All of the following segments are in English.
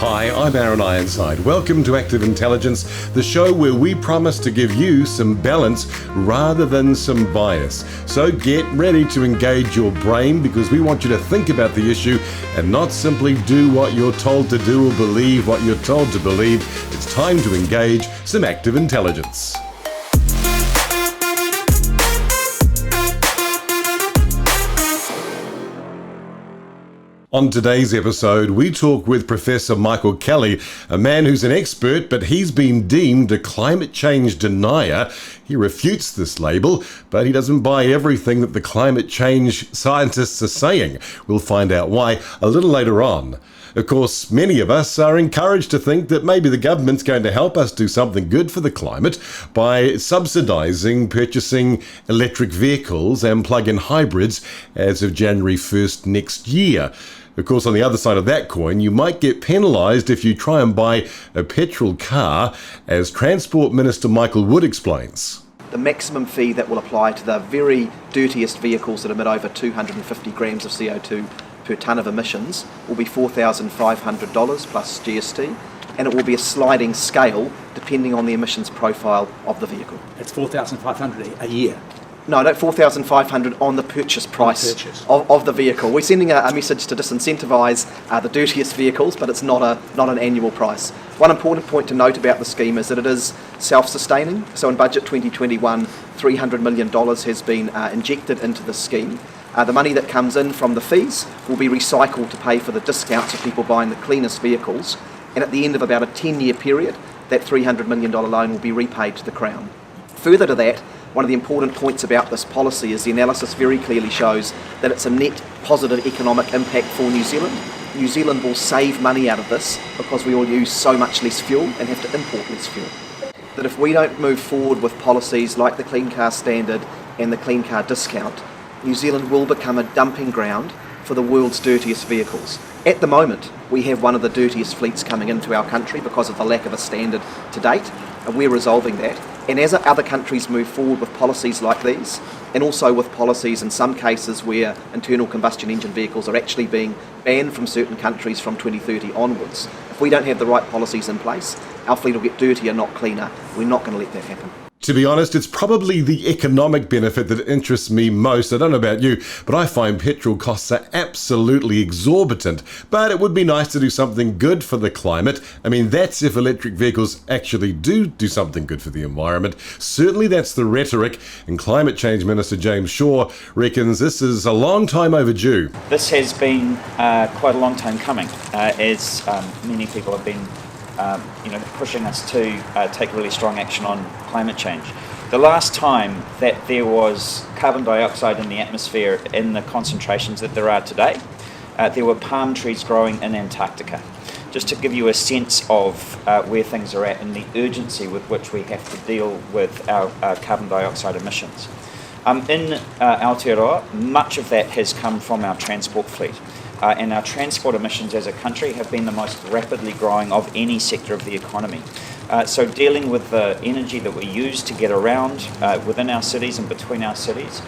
Hi, I'm Aaron Ironside. Welcome to Active Intelligence, the show where we promise to give you some balance rather than some bias. So get ready to engage your brain because we want you to think about the issue and not simply do what you're told to do or believe what you're told to believe. It's time to engage some active intelligence. On today's episode, we talk with Professor Michael Kelly, a man who's an expert, but he's been deemed a climate change denier. He refutes this label, but he doesn't buy everything that the climate change scientists are saying. We'll find out why a little later on. Of course, many of us are encouraged to think that maybe the government's going to help us do something good for the climate by subsidising purchasing electric vehicles and plug-in hybrids as of January 1st next year. Of course, on the other side of that coin, you might get penalised if you try and buy a petrol car, as Transport Minister Michael Wood explains. The maximum fee that will apply to the very dirtiest vehicles that emit over 250 grams of CO2 per tonne of emissions will be $4,500 plus GST, and it will be a sliding scale depending on the emissions profile of the vehicle. It's $4,500 a year. No, $4,500 on the purchase price of the vehicle. We're sending a message to disincentivise the dirtiest vehicles, but it's not an annual price. One important point to note about the scheme is that it is self-sustaining. So in Budget 2021, $300 million has been injected into the scheme. The money that comes in from the fees will be recycled to pay for the discounts of people buying the cleanest vehicles. And at the end of about a 10-year period, that $300 million loan will be repaid to the Crown. Further to that, one of the important points about this policy is the analysis very clearly shows that it's a net positive economic impact for New Zealand. New Zealand will save money out of this because we all use so much less fuel and have to import less fuel. That if we don't move forward with policies like the Clean Car Standard and the Clean Car Discount, New Zealand will become a dumping ground for the world's dirtiest vehicles. At the moment, we have one of the dirtiest fleets coming into our country because of the lack of a standard to date, and we're resolving that. And as other countries move forward with policies like these, and also with policies in some cases where internal combustion engine vehicles are actually being banned from certain countries from 2030 onwards, if we don't have the right policies in place, our fleet will get dirtier, not cleaner. We're not going to let that happen. To be honest, it's probably the economic benefit that interests me most. I don't know about you, but I find petrol costs are absolutely exorbitant. But it would be nice to do something good for the climate. I mean, that's if electric vehicles actually do something good for the environment. Certainly that's the rhetoric, and Climate Change Minister James Shaw reckons this is a long time overdue. This has been quite a long time coming, as many people have been pushing us to take really strong action on climate change. The last time that there was carbon dioxide in the atmosphere in the concentrations that there are today, there were palm trees growing in Antarctica. Just to give you a sense of where things are at and the urgency with which we have to deal with our carbon dioxide emissions. In Aotearoa, much of that has come from our transport fleet. And our transport emissions as a country have been the most rapidly growing of any sector of the economy. So dealing with the energy that we use to get around within our cities and between our cities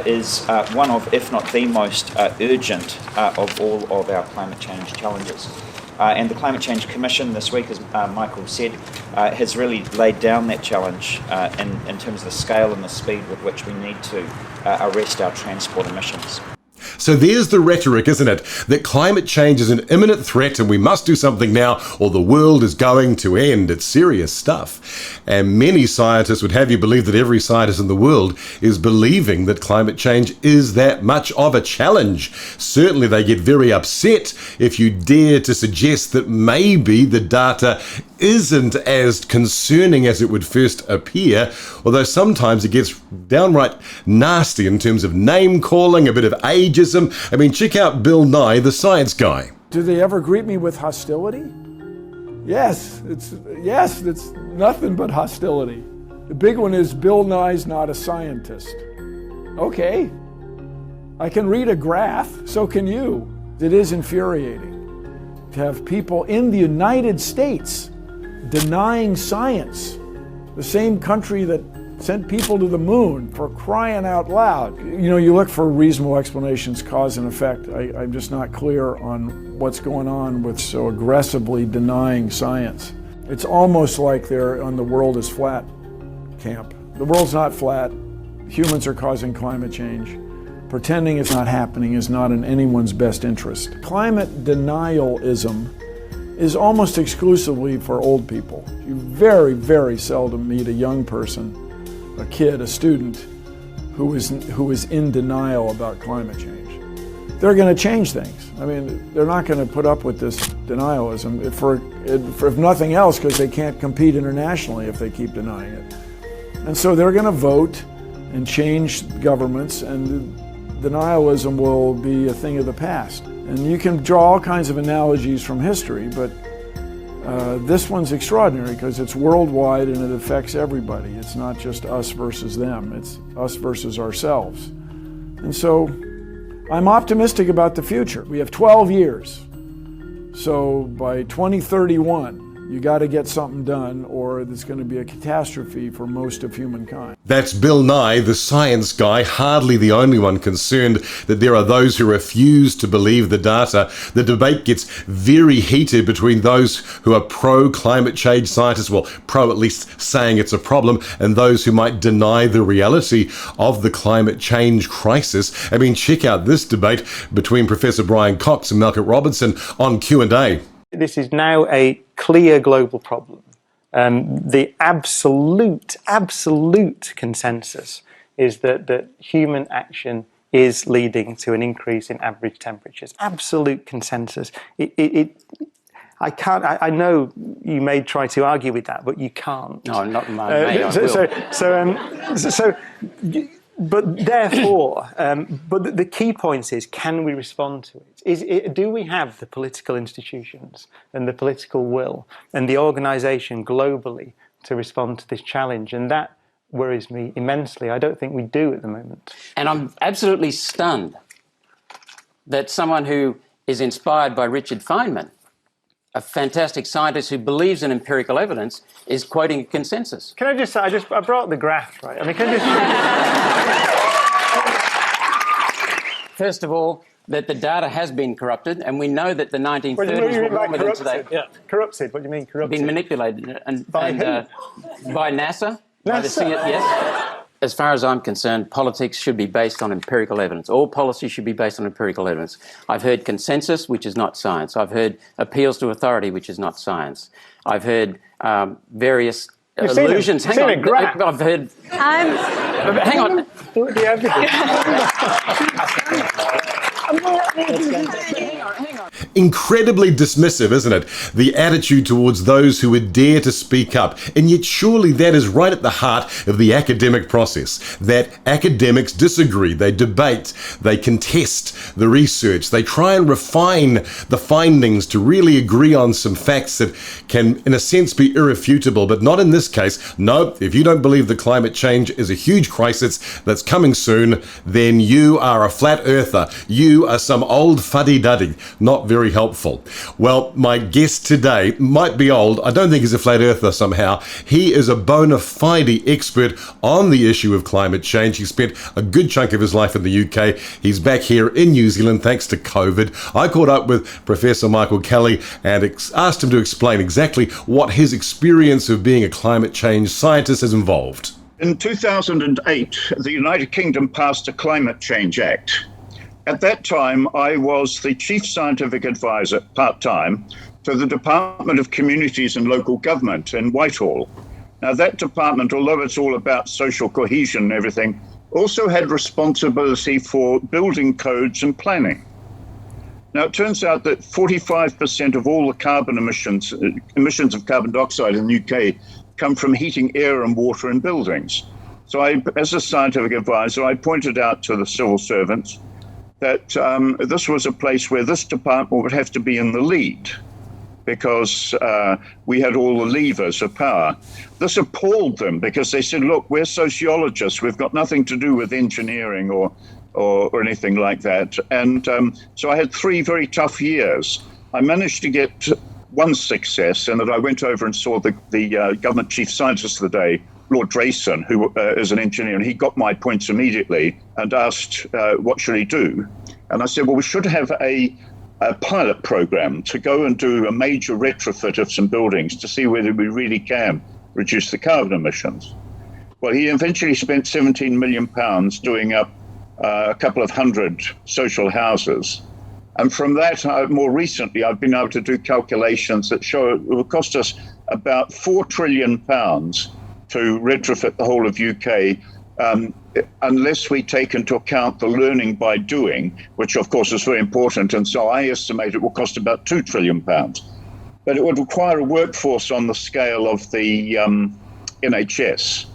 is one of, if not the most urgent of all of our climate change challenges. And the Climate Change Commission this week, as Michael said, has really laid down that challenge in terms of the scale and the speed with which we need to arrest our transport emissions. So there's the rhetoric, isn't it? That climate change is an imminent threat and we must do something now or the world is going to end. It's serious stuff. And many scientists would have you believe that every scientist in the world is believing that climate change is that much of a challenge. Certainly they get very upset if you dare to suggest that maybe the data isn't as concerning as it would first appear, although sometimes it gets downright nasty in terms of name calling, a bit of ageism. I mean, check out Bill Nye, the science guy. Do they ever greet me with hostility? Yes, it's nothing but hostility. The big one is Bill Nye's not a scientist. Okay, I can read a graph, so can you. It is infuriating to have people in the United States denying science, the same country that Sent people to the moon, for crying out loud. You know, you look for reasonable explanations, cause and effect. I'm just not clear on what's going on with so aggressively denying science. It's almost like they're on the world is flat camp. The world's not flat. Humans are causing climate change. Pretending it's not happening is not in anyone's best interest. Climate denialism is almost exclusively for old people. You very, very seldom meet a young person, a kid, a student, who is in denial about climate change. They're going to change things. I mean, they're not going to put up with this denialism, if nothing else, because they can't compete internationally if they keep denying it. And so they're going to vote and change governments, and denialism will be a thing of the past. And you can draw all kinds of analogies from history, but this one's extraordinary because it's worldwide and it affects everybody. It's not just us versus them, it's us versus ourselves. And so I'm optimistic about the future. We have 12 years. So by 2031, you got to get something done, or there's going to be a catastrophe for most of humankind. That's Bill Nye, the science guy, hardly the only one concerned that there are those who refuse to believe the data. The debate gets very heated between those who are pro-climate change scientists, well, pro at least saying it's a problem, and those who might deny the reality of the climate change crisis. I mean, check out this debate between Professor Brian Cox and Malcolm Robinson on Q&A. This is now a clear global problem. The absolute consensus is that human action is leading to an increase in average temperatures. Absolute consensus. I know you may try to argue with that, but you can't. No, not in my way. But therefore, but the key point is, can we respond to it? Do we have the political institutions and the political will and the organisation globally to respond to this challenge? And that worries me immensely. I don't think we do at the moment. And I'm absolutely stunned that someone who is inspired by Richard Feynman, a fantastic scientist who believes in empirical evidence, is quoting a consensus. Can I just say, I brought the graph, right? I mean, can I just... First of all, that the data has been corrupted, and we know that the 1930s were warmer than today. Yeah. Corrupted? What do you mean corrupted? Been manipulated By who? By NASA. By the yes. As far as I'm concerned, politics should be based on empirical evidence. All policy should be based on empirical evidence. I've heard consensus, which is not science. I've heard appeals to authority, which is not science. I've heard various illusions. You've seen a graph. I've heard... Hang on. The evidence. Hang on. Incredibly dismissive, isn't it? The attitude towards those who would dare to speak up. And yet surely that is right at the heart of the academic process. That academics disagree, they debate, they contest the research, they try and refine the findings to really agree on some facts that can, in a sense, be irrefutable, but not in this case. No, if you don't believe that climate change is a huge crisis that's coming soon, then you are a flat earther. You are some old fuddy-duddy. Not very helpful. Well, my guest today might be old. I don't think he's a flat earther somehow. He is a bona fide expert on the issue of climate change. He spent a good chunk of his life in the UK. He's back here in New Zealand thanks to COVID. I caught up with Professor Michael Kelly and asked him to explain exactly what his experience of being a climate change scientist has involved. In 2008, the United Kingdom passed a Climate Change Act. At that time, I was the Chief Scientific Advisor, part-time, to the Department of Communities and Local Government in Whitehall. Now, that department, although it's all about social cohesion and everything, also had responsibility for building codes and planning. Now, it turns out that 45% of all the carbon emissions of carbon dioxide in the UK come from heating air and water in buildings. So as a scientific advisor, I pointed out to the civil servants that this was a place where this department would have to be in the lead because we had all the levers of power. This appalled them because they said, look, we're sociologists. We've got nothing to do with engineering or anything like that. And so I had 3 very tough years. I managed to get one success in that I went over and saw the government chief scientist of the day, Lord Drayson, who is an engineer, and he got my points immediately and asked, what should he do? And I said, well, we should have a pilot program to go and do a major retrofit of some buildings to see whether we really can reduce the carbon emissions. Well, he eventually spent £17 million doing up a couple of hundred social houses. And from that, more recently, I've been able to do calculations that show it will cost us about £4 trillion to retrofit the whole of UK, unless we take into account the learning by doing, which of course is very important. And so I estimate it will cost about £2 trillion. But it would require a workforce on the scale of the NHS.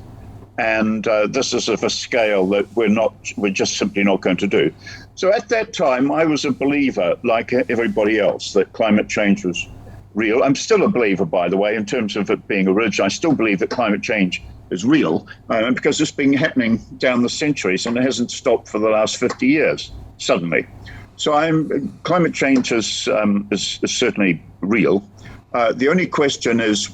And this is of a scale that we're just simply not going to do. So at that time, I was a believer, like everybody else, that climate change was real. I'm still a believer, by the way, in terms of it being original. I still believe that climate change is real because it's been happening down the centuries and it hasn't stopped for the last 50 years, suddenly. So climate change is certainly real. The only question is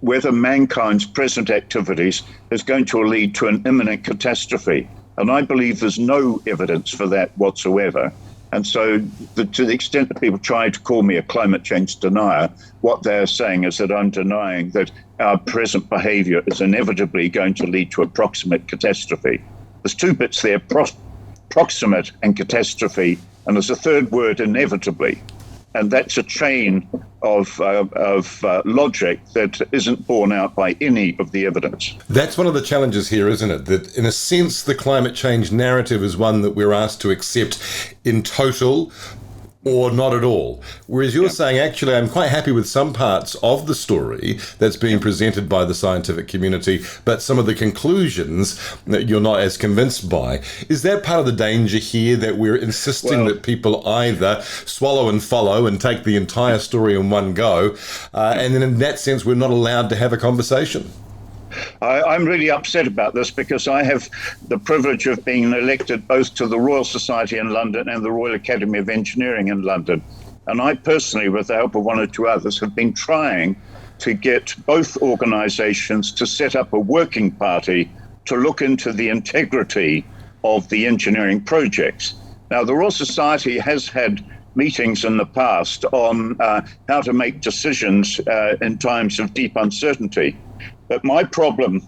whether mankind's present activities is going to lead to an imminent catastrophe. And I believe there's no evidence for that whatsoever. And so to the extent that people try to call me a climate change denier, what they're saying is that I'm denying that our present behavior is inevitably going to lead to a proximate catastrophe. There's two bits there, proximate and catastrophe, and there's a third word, inevitably. And that's a chain of logic that isn't borne out by any of the evidence. That's one of the challenges here, isn't it? That in a sense, the climate change narrative is one that we're asked to accept in total or not at all. Whereas you're saying, actually, I'm quite happy with some parts of the story that's being presented by the scientific community, but some of the conclusions that you're not as convinced by. Is that part of the danger here, that we're insisting that people either swallow and follow and take the entire story in one go, and then in that sense, we're not allowed to have a conversation? I'm really upset about this because I have the privilege of being elected both to the Royal Society in London and the Royal Academy of Engineering in London. And I personally, with the help of one or two others, have been trying to get both organisations to set up a working party to look into the integrity of the engineering projects. Now, the Royal Society has had meetings in the past on how to make decisions in times of deep uncertainty. But my problem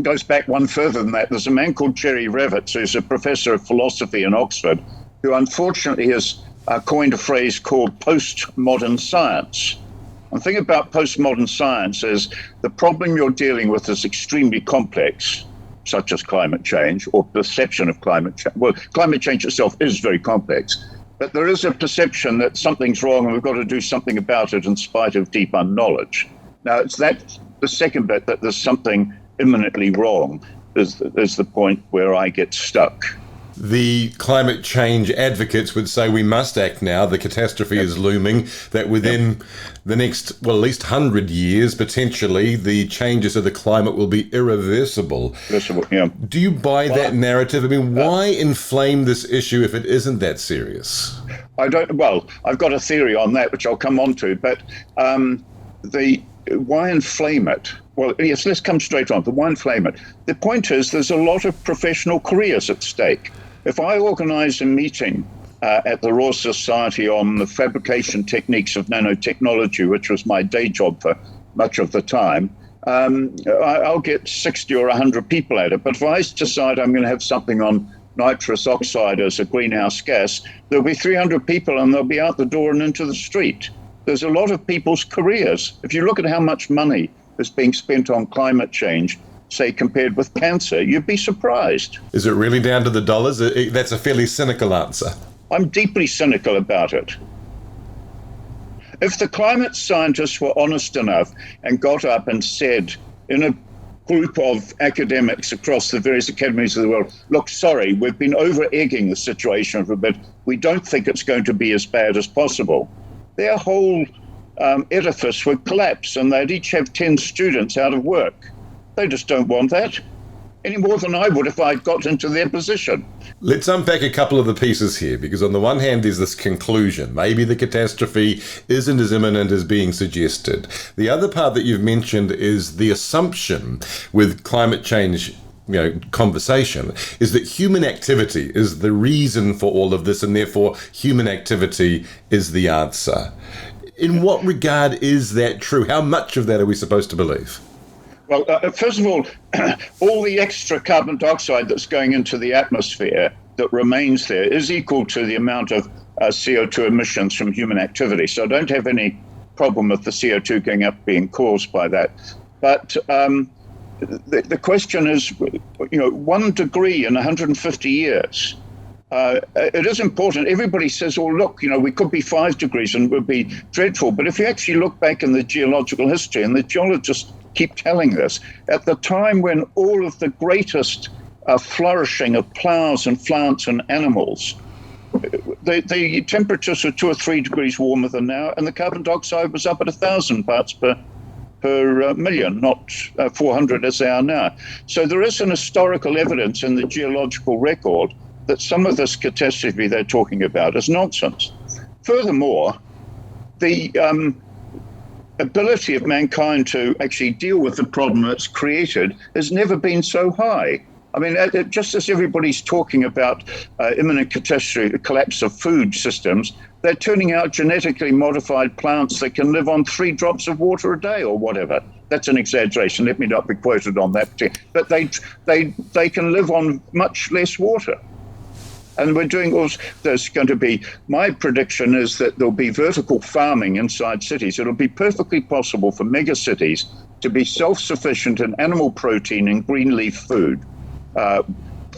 goes back one further than that. There's a man called Jerry Revitz, who's a professor of philosophy in Oxford, who unfortunately has coined a phrase called postmodern science. And the thing about postmodern science is the problem you're dealing with is extremely complex, such as climate change or perception of climate change. Well, climate change itself is very complex, but there is a perception that something's wrong and we've got to do something about it in spite of deep unknowledge. Now, it's that the second bit, that there's something imminently wrong, is the point where I get stuck. The climate change advocates would say we must act now. The catastrophe is looming, that within the next, well, at least 100 years, potentially, the changes to the climate will be irreversible. Do you buy that narrative? I mean, why inflame this issue if it isn't that serious? I've got a theory on that, which I'll come on to, but why inflame it? Well, yes, let's come straight on. Why inflame it? The point is there's a lot of professional careers at stake. If I organise a meeting at the Royal Society on the fabrication techniques of nanotechnology, which was my day job for much of the time, I'll get 60 or 100 people at it. But if I decide I'm going to have something on nitrous oxide as a greenhouse gas, there'll be 300 people and they'll be out the door and into the street. There's a lot of people's careers. If you look at how much money is being spent on climate change, say, compared with cancer, you'd be surprised. Is it really down to the dollars? That's a fairly cynical answer. I'm deeply cynical about it. If the climate scientists were honest enough and got up and said in a group of academics across the various academies of the world, look, sorry, we've been over-egging the situation for a bit. We don't think it's going to be as bad as possible. Their whole edifice would collapse and they'd each have 10 students out of work. They just don't want that. any more than I would if I'd got into their position. Let's unpack a couple of the pieces here, because on the one hand, there's this conclusion. Maybe the catastrophe isn't as imminent as being suggested. The other part that you've mentioned is the assumption with climate change conversation is that human activity is the reason for all of this, and therefore human activity is the answer. In what regard is that true? How much of that are we supposed to believe? Well, first of all the extra carbon dioxide that's going into the atmosphere that remains there is equal to the amount of CO2 emissions from human activity. So I don't have any problem with the CO2 going up being caused by that. But the question is, 1 degree in 150 years. It is important. Everybody says, oh, look, we could be 5 degrees and it would be dreadful. But if you actually look back in the geological history, and the geologists keep telling this, at the time when all of the greatest flourishing of plants and plants and animals, the temperatures were 2 or 3 degrees warmer than now, and the carbon dioxide was up at 1,000 parts per million, not 400 as they are now. So there is an historical evidence in the geological record that some of this catastrophe they're talking about is nonsense. Furthermore, the ability of mankind to actually deal with the problem that's created has never been so high. I mean, just as everybody's talking about imminent catastrophe, the collapse of food systems, they're turning out genetically modified plants that can live on 3 drops of water a day or whatever. That's an exaggeration. Let me not be quoted on that. But they can live on much less water. And we're doing all, there's going to be, my prediction is that there'll be vertical farming inside cities. It'll be perfectly possible for mega cities to be self-sufficient in animal protein and green leaf food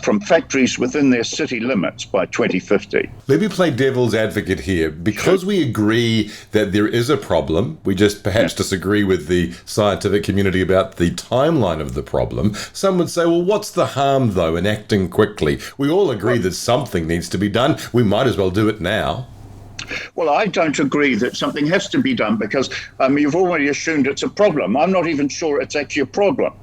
from factories within their city limits by 2050. Let me play devil's advocate here. Because we agree that there is a problem, we just perhaps disagree with the scientific community about the timeline of the problem. Some would say, well, what's the harm, though, in acting quickly? We all agree that something needs to be done. We might as well do it now. Well, I don't agree that something has to be done because you've already assumed it's a problem. I'm not even sure it's actually a problem.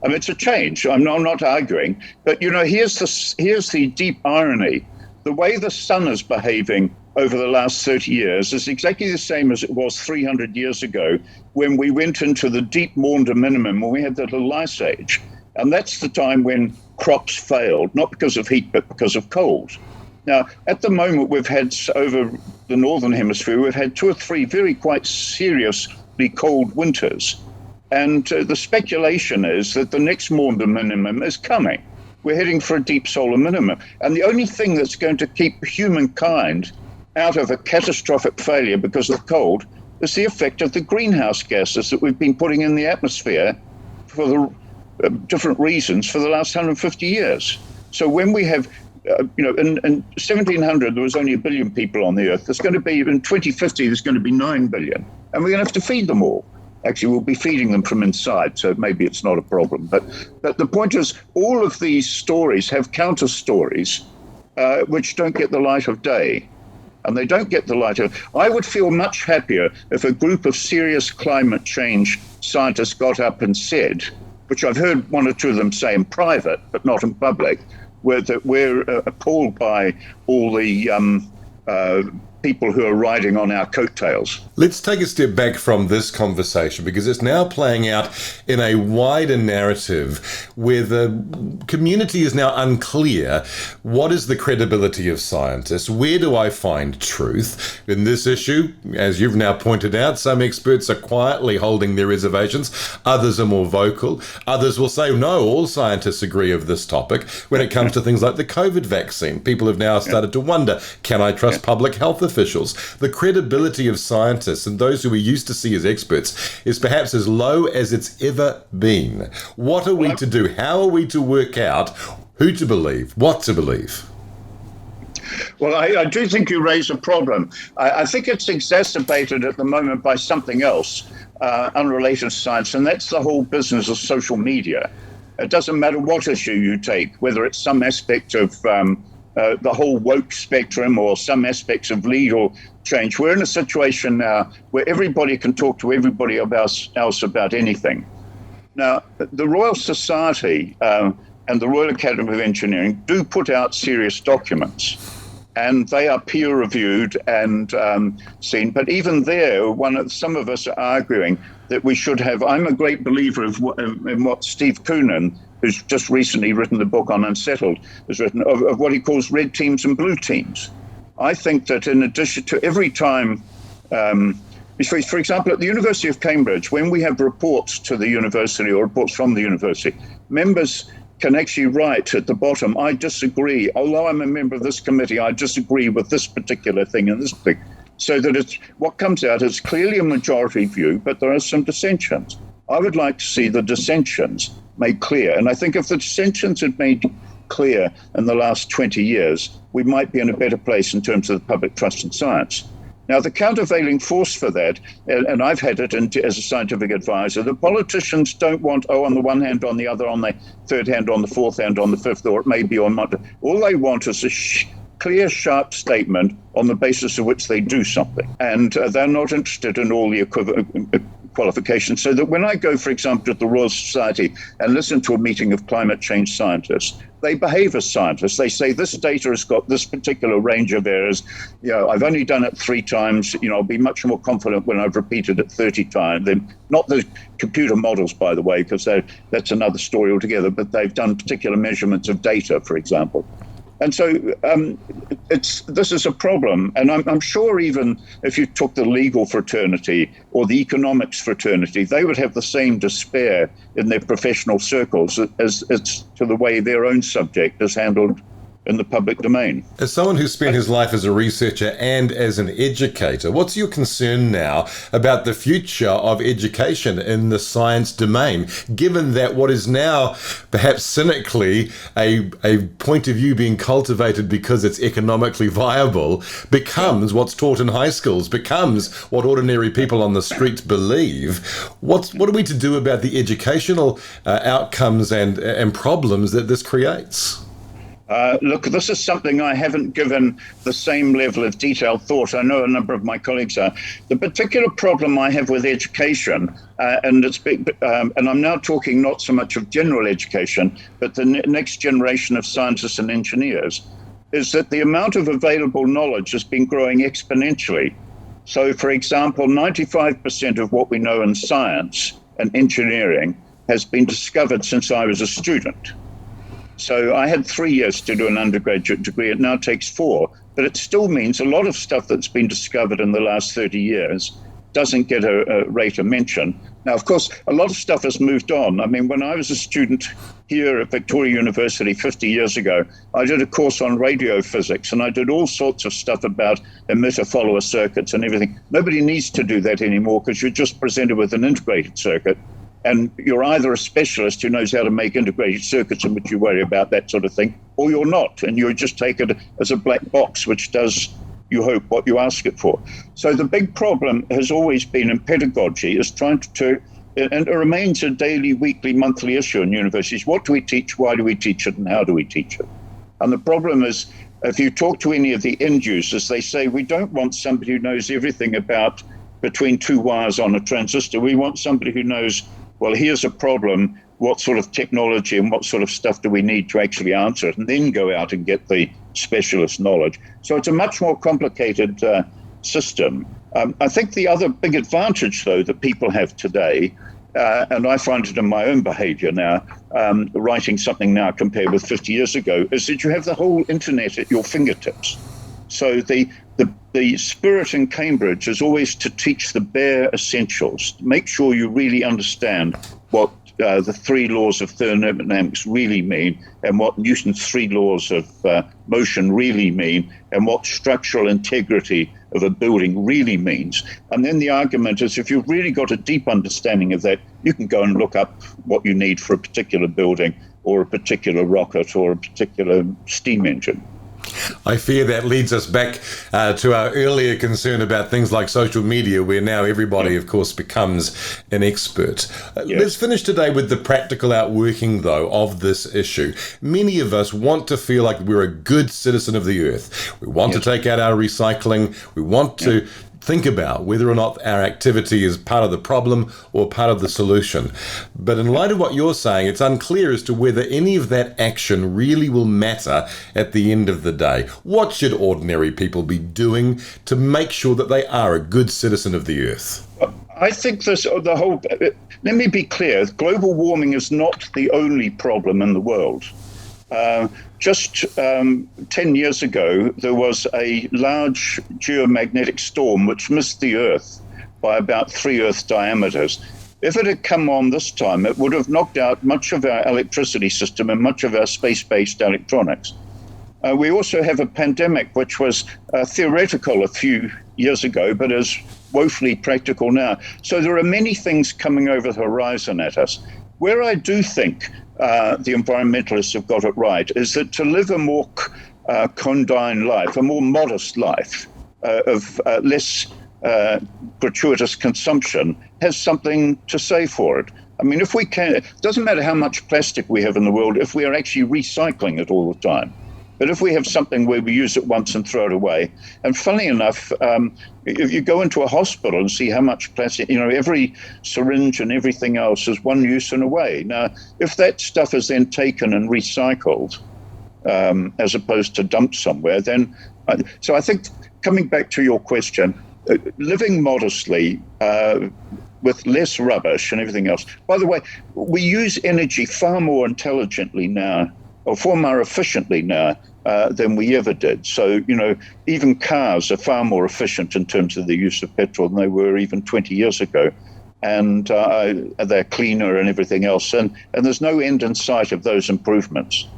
I mean, it's a change. I'm not arguing. But, here's the deep irony. The way the sun is behaving over the last 30 years is exactly the same as it was 300 years ago when we went into the deep Maunder minimum, when we had the little ice age. And that's the time when crops failed, not because of heat, but because of cold. Now, at the moment, we've had, over the northern hemisphere, we've had 2 or 3 very quite seriously cold winters. And the speculation is that the next Maunder minimum is coming. We're heading for a deep solar minimum. And the only thing that's going to keep humankind out of a catastrophic failure because of cold is the effect of the greenhouse gases that we've been putting in the atmosphere for the different reasons for the last 150 years. So when we have, in 1700, there was only 1 billion people on the Earth. There's going to be, in 2050, there's going to be 9 billion. And we're going to have to feed them all. Actually, we'll be feeding them from inside, so maybe it's not a problem. But the point is, all of these stories have counter stories which don't get the light of day. And they don't get the light of... I would feel much happier if a group of serious climate change scientists got up and said, which I've heard 1 or 2 of them say in private, but not in public, that we're appalled by all the people who are riding on our coattails. Let's take a step back from this conversation because it's now playing out in a wider narrative where the community is now unclear. What is the credibility of scientists? Where do I find truth? In this issue, as you've now pointed out, some experts are quietly holding their reservations. Others are more vocal. Others will say, no, all scientists agree of this topic. When it comes to things like the COVID vaccine, people have now started to wonder, can I trust public health officials? The credibility of scientists and those who we used to see as experts is perhaps as low as it's ever been. What are we to do? How are we to work out who to believe, what to believe? Well, I do think you raise a problem. I think it's exacerbated at the moment by something else unrelated to science, and that's the whole business of social media. It doesn't matter what issue you take, whether it's some aspect of the whole woke spectrum or some aspects of legal change. We're in a situation now where everybody can talk to everybody else about anything. Now, the Royal Society and the Royal Academy of Engineering do put out serious documents. And they are peer-reviewed and seen. But even there, some of us are arguing that we should have. I'm a great believer in what Steve Koonin, who's just recently written the book on Unsettled, has written of what he calls red teams and blue teams. I think that in addition to every time, for example, at the University of Cambridge, when we have reports to the university or reports from the university, members can actually write at the bottom, I disagree, although I'm a member of this committee, I disagree with this particular thing and this thing. So that what comes out is clearly a majority view, but there are some dissensions. I would like to see the dissensions made clear. And I think if the dissensions had made clear in the last 20 years, we might be in a better place in terms of the public trust in science. Now, the countervailing force for that, and I've had it as a scientific advisor, the politicians don't want, on the one hand, on the other, on the third hand, on the fourth hand, on the fifth, or it may be on Monday. All they want is a clear, sharp statement on the basis of which they do something. And they're not interested in all the qualifications. So that when I go, for example, to the Royal Society and listen to a meeting of climate change scientists, they behave as scientists. They say, this data has got this particular range of errors. I've only done it 3 times. I'll be much more confident when I've repeated it 30 times. Not the computer models, by the way, because that's another story altogether, but they've done particular measurements of data, for example. And so this is a problem. And I'm sure even if you took the legal fraternity or the economics fraternity, they would have the same despair in their professional circles as to the way their own subject is handled in the public domain. As someone who's spent his life as a researcher and as an educator, what's your concern now about the future of education in the science domain, given that what is now perhaps cynically a point of view being cultivated because it's economically viable becomes what's taught in high schools, becomes what ordinary people on the streets believe? What are we to do about the educational outcomes and problems that this creates? Look, this is something I haven't given the same level of detailed thought. I know a number of my colleagues are. The particular problem I have with education, and I'm now talking not so much of general education, but the next generation of scientists and engineers, is that the amount of available knowledge has been growing exponentially. So, for example, 95% of what we know in science and engineering has been discovered since I was a student. So I had 3 years to do an undergraduate degree. It now takes 4. But it still means a lot of stuff that's been discovered in the last 30 years doesn't get a rate of mention. Now, of course, a lot of stuff has moved on. I mean, when I was a student here at Victoria University 50 years ago, I did a course on radio physics, and I did all sorts of stuff about emitter-follower circuits and everything. Nobody needs to do that anymore because you're just presented with an integrated circuit. And you're either a specialist who knows how to make integrated circuits in which you worry about that sort of thing, or you're not, and you just take it as a black box, which does, you hope, what you ask it for. So the big problem has always been in pedagogy is trying to, and it remains a daily, weekly, monthly issue in universities. What do we teach? Why do we teach it? And how do we teach it? And the problem is, if you talk to any of the end users, they say, we don't want somebody who knows everything about between 2 wires on a transistor. We want somebody who knows, well, here's a problem, what sort of technology and what sort of stuff do we need to actually answer it, and then go out and get the specialist knowledge. So it's a much more complicated system. I think the other big advantage, though, that people have today, and I find it in my own behavior now, writing something now compared with 50 years ago, is that you have the whole internet at your fingertips. So the spirit in Cambridge is always to teach the bare essentials, make sure you really understand what the 3 laws of thermodynamics really mean, and what Newton's 3 laws of motion really mean, and what structural integrity of a building really means. And then the argument is, if you've really got a deep understanding of that, you can go and look up what you need for a particular building or a particular rocket or a particular steam engine. I fear that leads us back to our earlier concern about things like social media, where now everybody, of course, becomes an expert. Let's finish today with the practical outworking, though, of this issue. Many of us want to feel like we're a good citizen of the earth. We want to take out our recycling. We want to think about whether or not our activity is part of the problem or part of the solution. But in light of what you're saying, it's unclear as to whether any of that action really will matter at the end of the day. What should ordinary people be doing to make sure that they are a good citizen of the earth? I think let me be clear, global warming is not the only problem in the world. Just 10 years ago, there was a large geomagnetic storm which missed the Earth by about 3 Earth diameters. If it had come on this time, it would have knocked out much of our electricity system and much of our space-based electronics. We also have a pandemic which was theoretical a few years ago, but is woefully practical now. So there are many things coming over the horizon at us. Where I do think the environmentalists have got it right is that to live a more condign life, a more modest life of less gratuitous consumption has something to say for it. I mean, if we can, it doesn't matter how much plastic we have in the world if we are actually recycling it all the time. But if we have something where we use it once and throw it away, and funnily enough, if you go into a hospital and see how much plastic, every syringe and everything else is one use and away. Now, if that stuff is then taken and recycled, as opposed to dumped somewhere, then, so I think coming back to your question, living modestly, with less rubbish and everything else. By the way, we use energy far more intelligently now, or far more efficiently now than we ever did. So, even cars are far more efficient in terms of the use of petrol than they were even 20 years ago. And they're cleaner and everything else. And there's no end in sight of those improvements.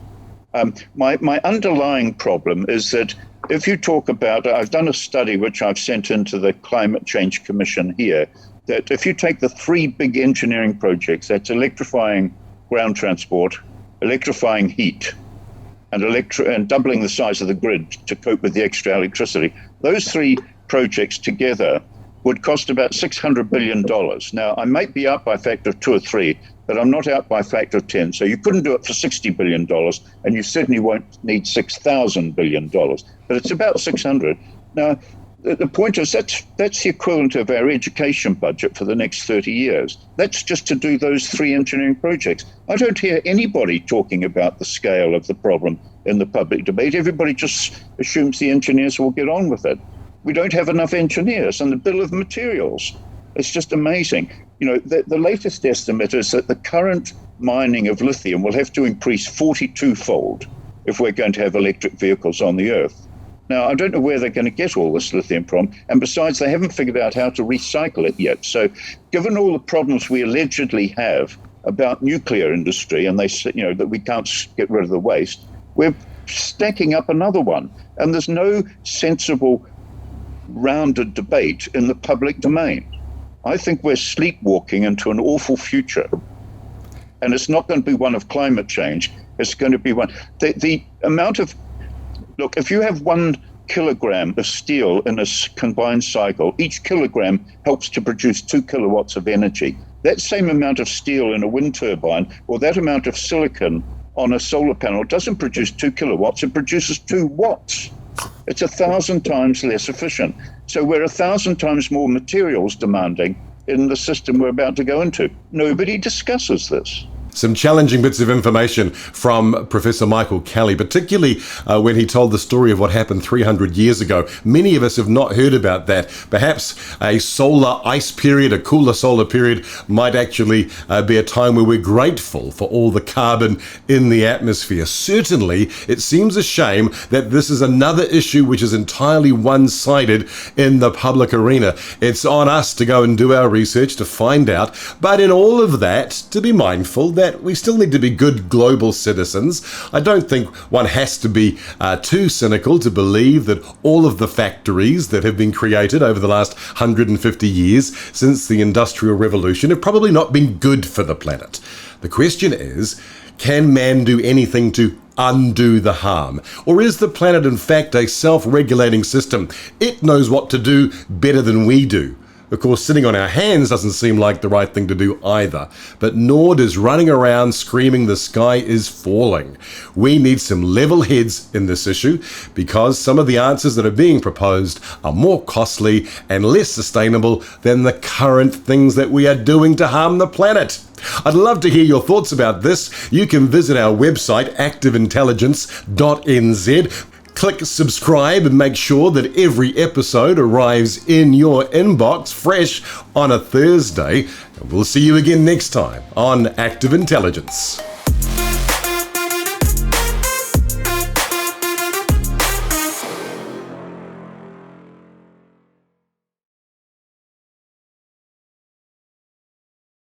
My underlying problem is that if you talk about, I've done a study which I've sent into the Climate Change Commission here, that if you take the 3 big engineering projects, that's electrifying ground transport, electrifying heat, and doubling the size of the grid to cope with the extra electricity. Those 3 projects together would cost about $600 billion. Now, I might be out by a factor of 2 or 3, but I'm not out by a factor of 10. So you couldn't do it for $60 billion, and you certainly won't need $6,000 billion. But it's about 600. Now, the point is that's the equivalent of our education budget for the next 30 years. That's just to do those 3 engineering projects. I don't hear anybody talking about the scale of the problem in the public debate. Everybody just assumes the engineers will get on with it. We don't have enough engineers, and the bill of materials, it's just amazing. The latest estimate is that the current mining of lithium will have to increase 42-fold if we're going to have electric vehicles on the Earth. Now, I don't know where they're going to get all this lithium from, and besides, they haven't figured out how to recycle it yet. So given all the problems we allegedly have about nuclear industry, and they say, that we can't get rid of the waste, we're stacking up another one. And there's no sensible, rounded debate in the public domain. I think we're sleepwalking into an awful future. And it's not going to be one of climate change. It's going to be one. The amount of Look, if you have 1 kilogram of steel in a combined cycle, each kilogram helps to produce 2 kilowatts of energy. That same amount of steel in a wind turbine, or that amount of silicon on a solar panel, doesn't produce 2 kilowatts, it produces 2 watts. It's 1,000 times less efficient. So we're 1,000 times more materials demanding in the system we're about to go into. Nobody discusses this. Some challenging bits of information from Professor Michael Kelly, particularly when he told the story of what happened 300 years ago. Many of us have not heard about that. Perhaps a solar ice period, a cooler solar period, might actually be a time where we're grateful for all the carbon in the atmosphere. Certainly, it seems a shame that this is another issue which is entirely one-sided in the public arena. It's on us to go and do our research to find out, but in all of that, to be mindful that we still need to be good global citizens. I don't think one has to be too cynical to believe that all of the factories that have been created over the last 150 years since the Industrial Revolution have probably not been good for the planet. The question is, can man do anything to undo the harm? Or is the planet in fact a self-regulating system? It knows what to do better than we do. Of course, sitting on our hands doesn't seem like the right thing to do either, but nor does running around screaming the sky is falling. We need some level heads in this issue because some of the answers that are being proposed are more costly and less sustainable than the current things that we are doing to harm the planet. I'd love to hear your thoughts about this. You can visit our website, activeintelligence.nz. Click subscribe and make sure that every episode arrives in your inbox fresh on a Thursday. And we'll see you again next time on Active Intelligence.